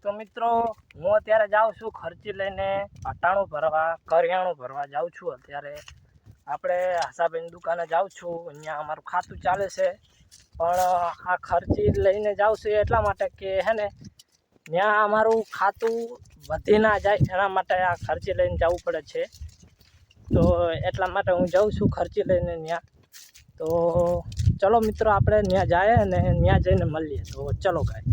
તો મિત્રો હું અત્યારે જાઉં છું ખર્ચી લઈને અટાણું ભરવા કરિયાણું ભરવા જાઉં છું। અત્યારે આપણે આશાબેન દુકાને જાઉં છું, અહીંયા અમારું ખાતું ચાલે છે, પણ આ ખર્ચી લઈને જાઉં છું એટલા માટે કે હે ને ત્યાં અમારું ખાતું વધી ના જાય એના માટે આ ખર્ચી લઈને જવું પડે છે। તો એટલા માટે હું જાઉં છું ખર્ચી લઈને ત્યાં। તો ચલો મિત્રો આપણે ત્યાં જાય અને ત્યાં જઈને મળીએ। તો ચલો ગાય।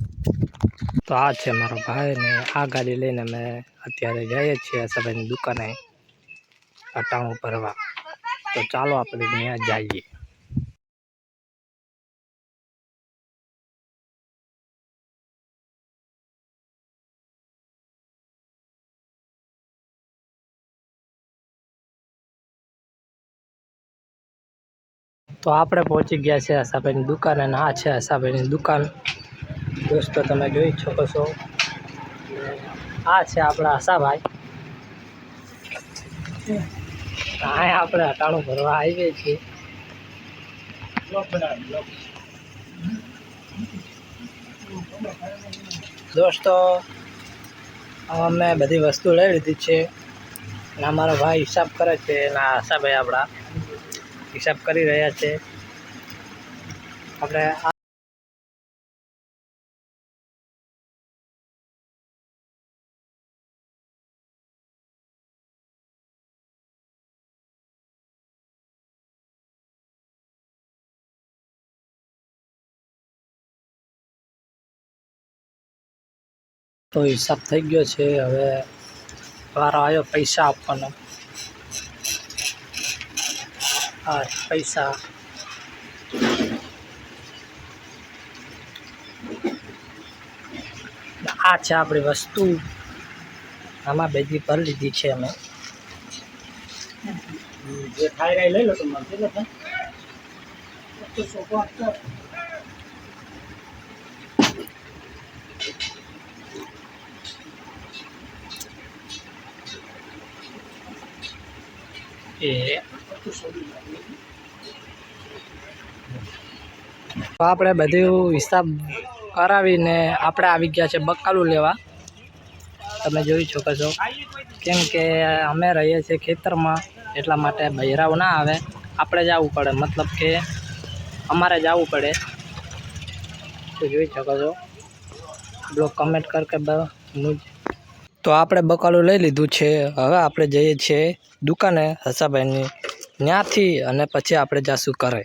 તો આ છે મારો ભાઈ ને આ ગાડી લઈને અમે અત્યારે જઈએ છીએ આશાબેનની દુકાને અટાણું ભરવા। તો ચાલો આપણે ત્યાં જઈએ। તો આપણે પહોંચી ગયા છે આશાબેનની દુકાને અને આ છે આશાબેનની દુકાન। દોસ્તો તમે જોઈ શકો છો, આ છે આપણા આશાભાઈ। અહીંયા આપણે અટાણું ભરવા આવીએ છીએ। દોસ્તો અમે બધી વસ્તુ લઈ લીધી છે અને અમારો ભાઈ હિસાબ કરે છે અને આશાભાઈ આપણા હિસાબ કરી રહ્યા છે। આપણે તો હિસાબ થઈ ગયો છે, હવે વારો આવ્યો પૈસા આપવાનો। આ પૈસા આ છે આપણી વસ્તુ, આમાં બધી ભરી લીધી છે અમે। જે ખાઈ રહી લઈ લો તમારે આપણે બધું હિસાબ કરાવીને આપણે આવી ગયા છે બકાલું લેવા। તમે જોઈ શકો છો, કેમ કે અમે રહીએ છીએ ખેતરમાં એટલા માટે બૈરાઓ ના આવે, આપણે જવું પડે, મતલબ કે અમારે જવું પડે। તો જોઈ શકો છો, બ્લોગ કમેન્ટ કરકે તો આપણે બકાલું લઈ લીધું છે। હવે આપણે જઈએ છીએ દુકાને આશાભાઈની, ત્યાંથી અને પછી આપણે જાશું ઘરે।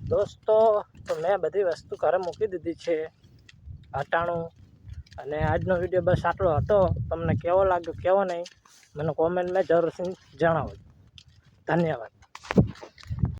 દોસ્તો તો મેં બધી વસ્તુ ઘરે મૂકી દીધી છે, અટાણું, અને આજનો વિડીયો બસ આટલો હતો। તમને કેવો લાગ્યો કેવો નહીં મને કોમેન્ટમાં જરૂરથી જણાવો। ધન્યવાદ।